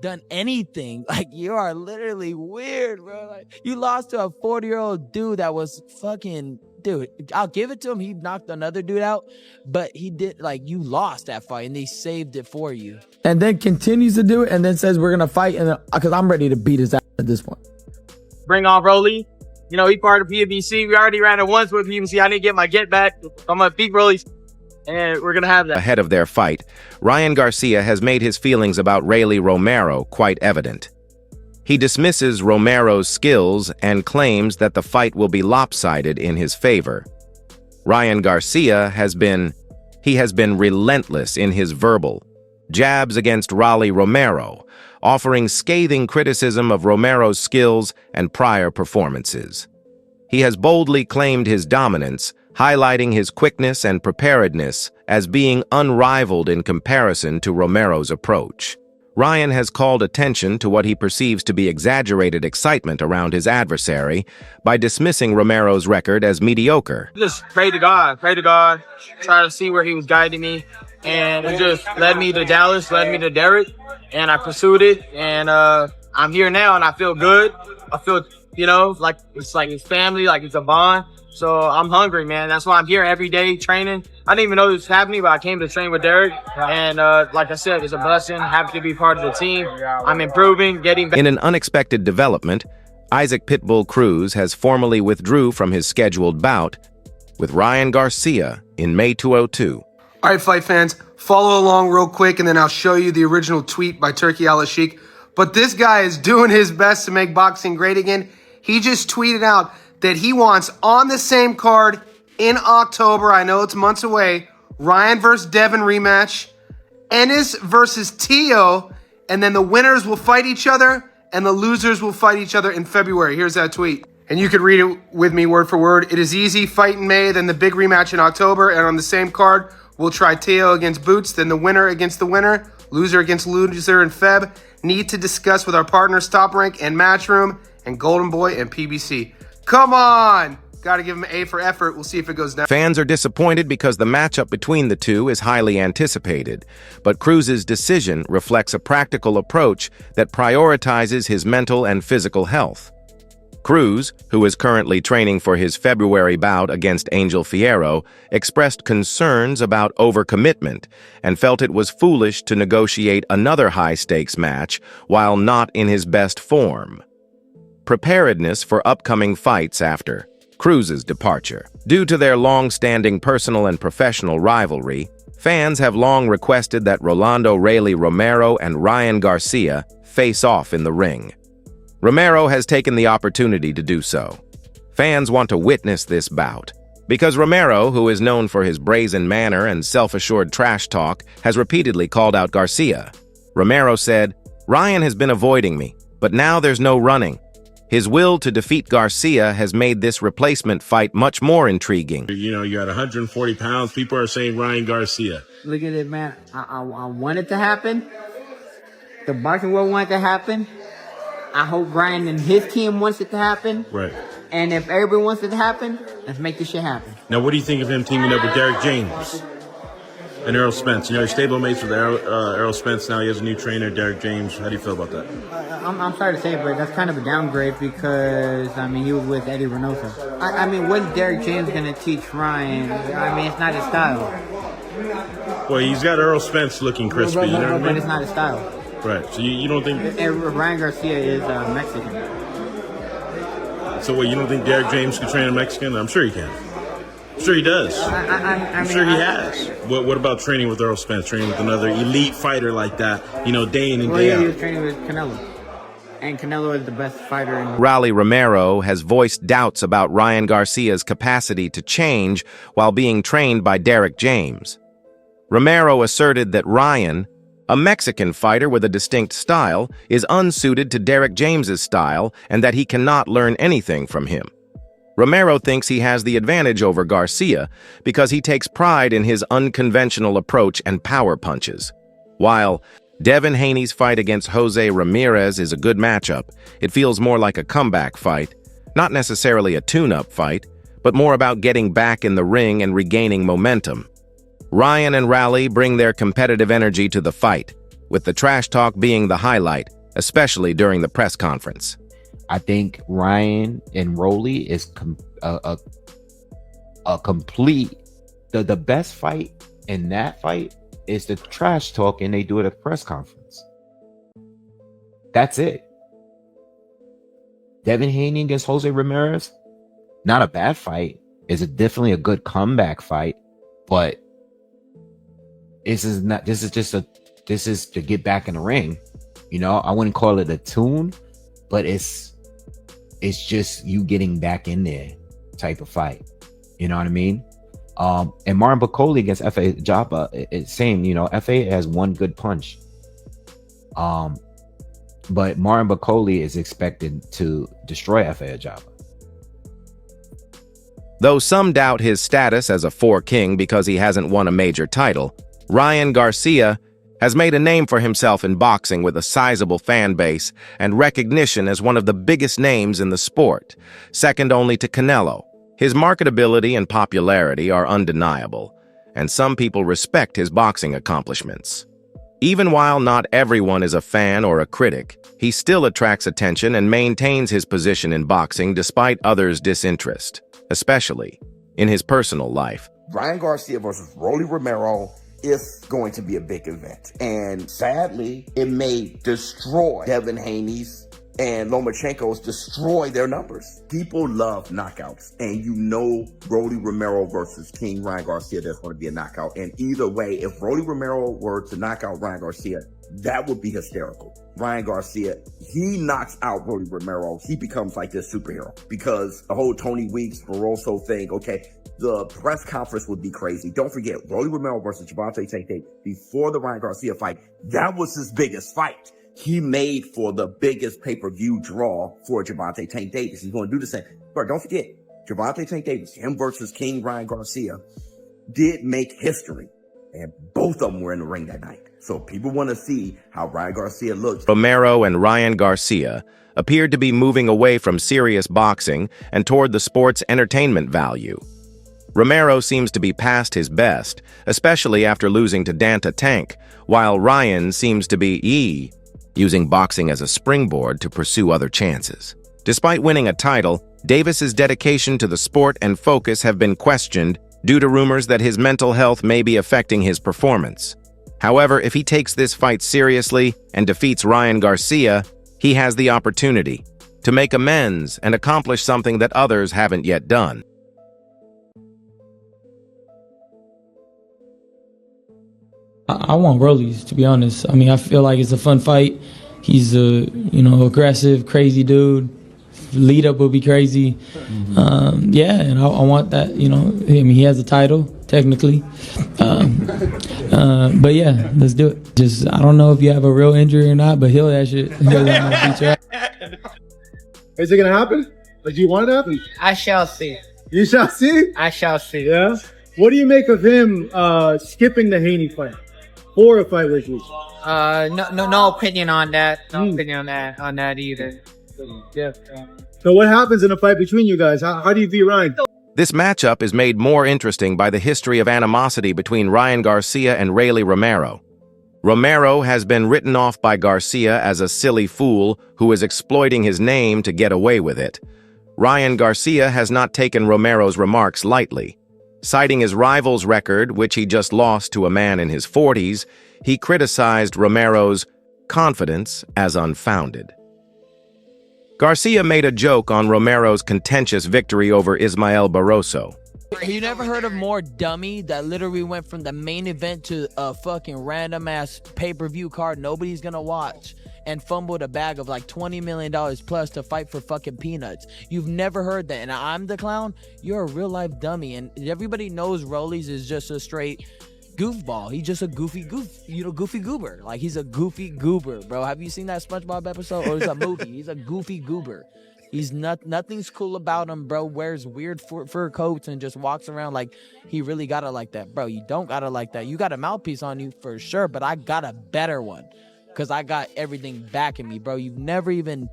done anything. Like, you are literally weird, bro. Like, you lost to a 40-year-old dude that was fucking... Dude, I'll give it to him. He knocked another dude out, but he did, like, you lost that fight, and they saved it for you. And then continues to do it, and then says we're going to fight, and because I'm ready to beat his ass at this point. Bring on Rolly. You know, he part of PBC. We already ran it once with PBC. I need to get my get back. I'm going to beat Rolly, and we're going to have that. Ahead of their fight, Ryan Garcia has made his feelings about Rolly Romero quite evident. He dismisses Romero's skills and claims that the fight will be lopsided in his favor. Ryan Garcia has been relentless in his verbal jabs against Rolly Romero, offering scathing criticism of Romero's skills and prior performances. He has boldly claimed his dominance, highlighting his quickness and preparedness as being unrivaled in comparison to Romero's approach. Ryan has called attention to what he perceives to be exaggerated excitement around his adversary by dismissing Romero's record as mediocre. Just pray to God, try to see where he was guiding me, and it just led me to Dallas, led me to Derek, and I pursued it, and I'm here now, and I feel good. I feel, you know, like it's family, like it's a bond. So I'm hungry, man. That's why I'm here every day training. I didn't even know this was happening, but I came to train with Derek. And like I said, it's a blessing. Happy to be part of the team. I'm improving, getting better. In an unexpected development, Isaac Pitbull Cruz has formally withdrew from his scheduled bout with Ryan Garcia in May 2002. All right, fight fans, follow along real quick, and then I'll show you the original tweet by Turki Al-Sheikh. But this guy is doing his best to make boxing great again. He just tweeted out that he wants on the same card in October, I know it's months away, Ryan versus Devin rematch, Ennis versus Tio, and then the winners will fight each other, and the losers will fight each other in February. Here's that tweet. And you could read it with me word for word. It is easy, fight in May, then the big rematch in October, and on the same card, we'll try Tio against Boots, then the winner against the winner, loser against loser in Feb. Need to discuss with our partners, Top Rank and Matchroom, and Golden Boy and PBC. Come on! Got to give him an A for effort. We'll see if it goes down. Fans are disappointed because the matchup between the two is highly anticipated, but Cruz's decision reflects a practical approach that prioritizes his mental and physical health. Cruz, who is currently training for his February bout against Angel Fierro, expressed concerns about overcommitment and felt it was foolish to negotiate another high-stakes match while not in his best form. Preparedness for upcoming fights after Cruz's departure. Due to their long-standing personal and professional rivalry, fans have long requested that Rolly Romero and Ryan Garcia face off in the ring. Romero has taken the opportunity to do so. Fans want to witness this bout, because Romero, who is known for his brazen manner and self-assured trash talk, has repeatedly called out Garcia. Romero said, "Ryan has been avoiding me, but now there's no running." His will to defeat Garcia has made this replacement fight much more intriguing. You know, you're at 140 pounds. People are saying Ryan Garcia. Look at it, man. I want it to happen. The boxing world wants it to happen. I hope Brian and his team wants it to happen. Right. And if everybody wants it to happen, let's make this shit happen. Now, what do you think of him teaming up with Derek James and Errol Spence? You know, he's stablemates with Errol Spence now. He has a new trainer, Derek James. How do you feel about that? I'm sorry to say it, but that's kind of a downgrade because, I mean, he was with Eddie Reynoso. I mean, what's Derek James going to teach Ryan? I mean, it's not his style. Well, he's got Errol Spence looking crispy, you know what I mean? But it's not his style. Right. So you don't think... Ryan Garcia is Mexican. So what, you don't think Derek James can train a Mexican? I'm sure he can. I'm sure he does. I'm sure he has. What about training with Errol Spence, training with another elite fighter like that, you know, day in and day out? He was training with Canelo. And Canelo is the best fighter in the world. Rolly Romero has voiced doubts about Ryan Garcia's capacity to change while being trained by Derek James. Romero asserted that Ryan, a Mexican fighter with a distinct style, is unsuited to Derek James's style and that he cannot learn anything from him. Romero thinks he has the advantage over Garcia because he takes pride in his unconventional approach and power punches. While Devin Haney's fight against Jose Ramirez is a good matchup, it feels more like a comeback fight, not necessarily a tune-up fight, but more about getting back in the ring and regaining momentum. Ryan and Rolly bring their competitive energy to the fight, with the trash talk being the highlight, especially during the press conference. I think Ryan and Rolly is a complete. The best fight in that fight is the trash talk, and they do it at the press conference. That's it. Devin Haney against Jose Ramirez, not a bad fight. It's definitely a good comeback fight, but this is to get back in the ring. You know, I wouldn't call it a tune, but it's just you getting back in there type of fight. You know what I mean? And Martin Bakoli against F.A. Japa, it's same. You know, F.A. has one good punch. But Martin Bakoli is expected to destroy F.A. Japa. Though some doubt his status as a four-king because he hasn't won a major title, Ryan Garcia has made a name for himself in boxing with a sizable fan base and recognition as one of the biggest names in the sport, second only to Canelo. His marketability and popularity are undeniable, and some people respect his boxing accomplishments. Even while not everyone is a fan or a critic, he still attracts attention and maintains his position in boxing despite others' disinterest, especially in his personal life. Ryan Garcia versus Rolly Romero is going to be a big event. And sadly, it may destroy Devin Haney's and Lomachenko's destroy their numbers. People love knockouts. And you know Rolly Romero versus King Ryan Garcia, there's going to be a knockout. And either way, if Rolly Romero were to knock out Ryan Garcia, that would be hysterical. Ryan Garcia, he knocks out Rolly Romero, he becomes like this superhero. Because the whole Tony Weeks, Barroso thing, okay, the press conference would be crazy. Don't forget, Rolly Romero versus Gervonta Tank Davis, before the Ryan Garcia fight, that was his biggest fight. He made for the biggest pay-per-view draw for Gervonta Tank Davis. He's going to do the same. But don't forget, Gervonta Tank Davis, him versus King Ryan Garcia, did make history. And both of them were in the ring that night. So people want to see how Ryan Garcia looks. Romero and Ryan Garcia appeared to be moving away from serious boxing and toward the sport's entertainment value. Romero seems to be past his best, especially after losing to Danta Tank, while Ryan seems to be using boxing as a springboard to pursue other chances. Despite winning a title, Davis's dedication to the sport and focus have been questioned due to rumors that his mental health may be affecting his performance. However, if he takes this fight seriously and defeats Ryan Garcia, he has the opportunity to make amends and accomplish something that others haven't yet done. I want Rollies, to be honest. I mean, I feel like it's a fun fight. He's a, aggressive, crazy dude. Lead up will be crazy. Yeah, and I want that, I mean, he has a title, technically. But yeah, let's do it. Just, I don't know if you have a real injury or not, but heal that shit. Heal that beat. Is it going to happen? Like, do you want it to happen? I shall see. You shall see? I shall see. Yeah? What do you make of him skipping the Haney fight for a fight with you? No opinion on that. No opinion on that either. Yeah. So what happens in a fight between you guys? How do you beat Ryan? This matchup is made more interesting by the history of animosity between Ryan Garcia and Rolly Romero. Romero has been written off by Garcia as a silly fool who is exploiting his name to get away with it. Ryan Garcia has not taken Romero's remarks lightly. Citing his rival's record, which he just lost to a man in his 40s, he criticized Romero's confidence as unfounded. Garcia made a joke on Romero's contentious victory over Ismael Barroso. You never heard of more dummy that literally went from the main event to a fucking random-ass pay-per-view card nobody's gonna watch and fumbled a bag of like $20 million plus to fight for fucking peanuts? You've never heard that. And I'm the clown? You're a real-life dummy. And everybody knows Rollies is just a straight goofball. He's just a goofy goober. Like, he's a goofy goober, bro. Have you seen that SpongeBob episode? Or it's a movie. He's a goofy goober. He's nothing's cool about him, bro. Wears weird fur coats and just walks around like he really got it like that. Bro, you don't got it like that. You got a mouthpiece on you for sure, but I got a better one because I got everything backing me, bro. You've never even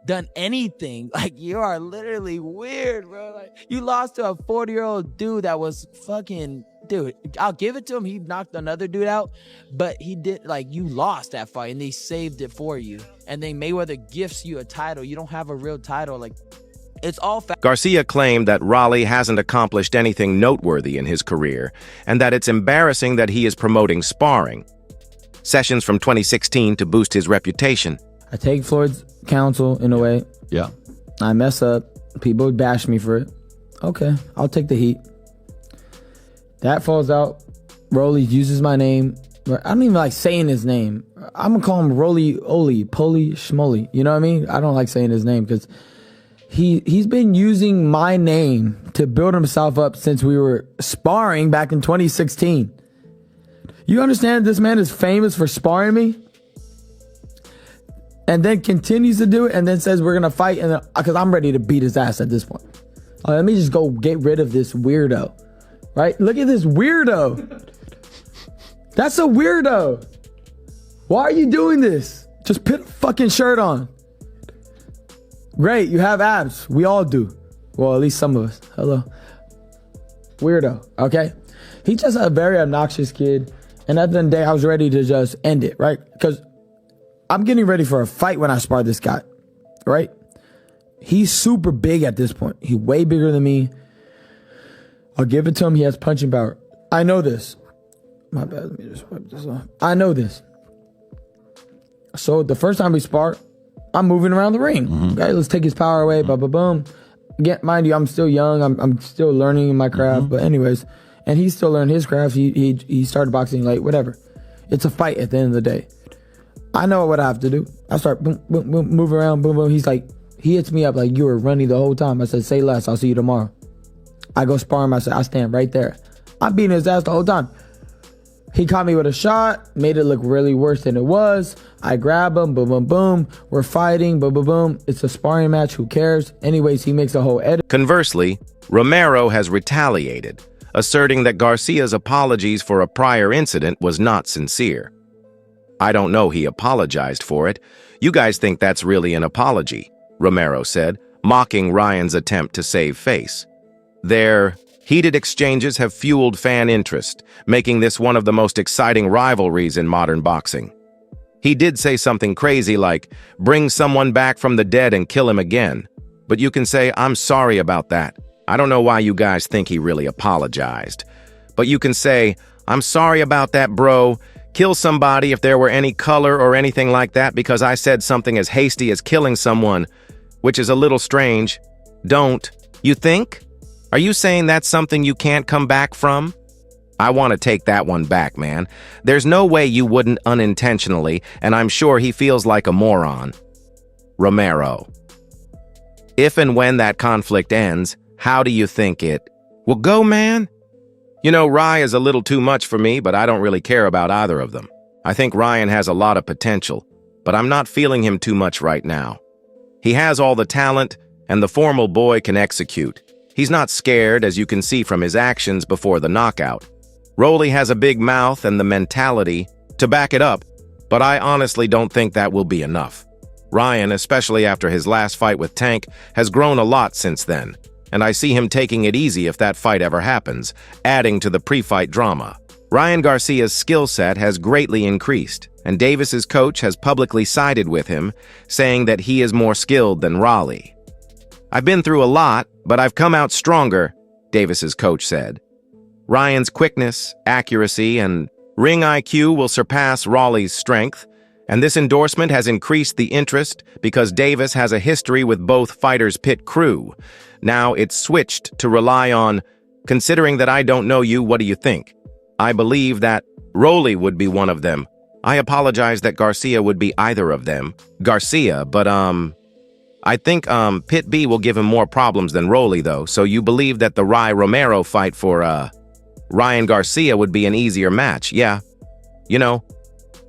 done anything. Like, you are literally weird, bro. Like, you lost to a 40-year-old dude that was fucking dude, I'll give it to him. He knocked another dude out, but he did, like, you lost that fight and they saved it for you. And then Mayweather gifts you a title. You don't have a real title. Like, it's all Garcia claimed that Rolly hasn't accomplished anything noteworthy in his career and that it's embarrassing that he is promoting sparring sessions from 2016 to boost his reputation. I take Floyd's counsel in a way. Yeah. I mess up. People would bash me for it. Okay, I'll take the heat. That falls out. Rolly uses my name. I don't even like saying his name. I'm gonna call him Rolly Oli, Poly Schmoly. You know what I mean? I don't like saying his name because he's been using my name to build himself up since we were sparring back in 2016. You understand this man is famous for sparring me? And then continues to do it and then says we're gonna fight, and because I'm ready to beat his ass at this point. Let me just go get rid of this weirdo. Right? Look at this weirdo. That's a weirdo. Why are you doing this? Just put a fucking shirt on. Great, you have abs. We all do. Well, at least some of us. Hello. Weirdo, okay? He's just a very obnoxious kid. And at the end of the day, I was ready to just end it, right? Because I'm getting ready for a fight when I spar this guy, right? He's super big at this point. He's way bigger than me. I'll give it to him. He has punching power. I know this. My bad. Let me just wipe this off. I know this. So the first time we spar, I'm moving around the ring. Okay, let's take his power away. Boom, boom, boom. Again, mind you, I'm still young. I'm still learning in my craft. But anyways, and he's still learning his craft. He started boxing late. Whatever. It's a fight at the end of the day. I know what I have to do. I start boom, boom, boom, move around, boom, boom. He's like, he hits me up like, you were running the whole time. I said, say less. I'll see you tomorrow. I go spar him. I said, I stand right there. I'm beating his ass the whole time. He caught me with a shot, made it look really worse than it was. I grab him, boom, boom, boom. We're fighting, boom, boom, boom. It's a sparring match, who cares? Anyways, he makes a whole edit. Conversely, Romero has retaliated, asserting that Garcia's apologies for a prior incident was not sincere. I don't know he apologized for it. You guys think that's really an apology, Romero said, mocking Ryan's attempt to save face. Their heated exchanges have fueled fan interest, making this one of the most exciting rivalries in modern boxing. He did say something crazy like, bring someone back from the dead and kill him again. But you can say, I'm sorry about that. I don't know why you guys think he really apologized. But you can say, I'm sorry about that, bro. Kill somebody if there were any color or anything like that because I said something as hasty as killing someone, which is a little strange. Don't. You think? Are you saying that's something you can't come back from? I want to take that one back, man. There's no way you wouldn't unintentionally, and I'm sure he feels like a moron. Romero. If and when that conflict ends, how do you think it will go, man? You know, Rye is a little too much for me, but I don't really care about either of them. I think Ryan has a lot of potential, but I'm not feeling him too much right now. He has all the talent, and the formal boy can execute. He's not scared, as you can see from his actions before the knockout. Rolly has a big mouth and the mentality to back it up, but I honestly don't think that will be enough. Ryan, especially after his last fight with Tank, has grown a lot since then, and I see him taking it easy if that fight ever happens, adding to the pre-fight drama. Ryan Garcia's skill set has greatly increased, and Davis's coach has publicly sided with him, saying that he is more skilled than Rolly. I've been through a lot, but I've come out stronger, Davis's coach said. Ryan's quickness, accuracy, and ring IQ will surpass Rolly's strength, and this endorsement has increased the interest because Davis has a history with both fighters' pit crew. Now it's switched to rely on, considering that I don't know you, what do you think? I believe that Rolly would be one of them. I apologize that Garcia would be either of them. Garcia, but I think Pit B will give him more problems than Rolly, though, so you believe that the Rolly Romero fight for Ryan Garcia would be an easier match, yeah. You know,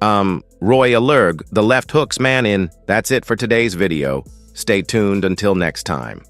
Roy Allerg, the left hooks man in. That's it for today's video. Stay tuned until next time.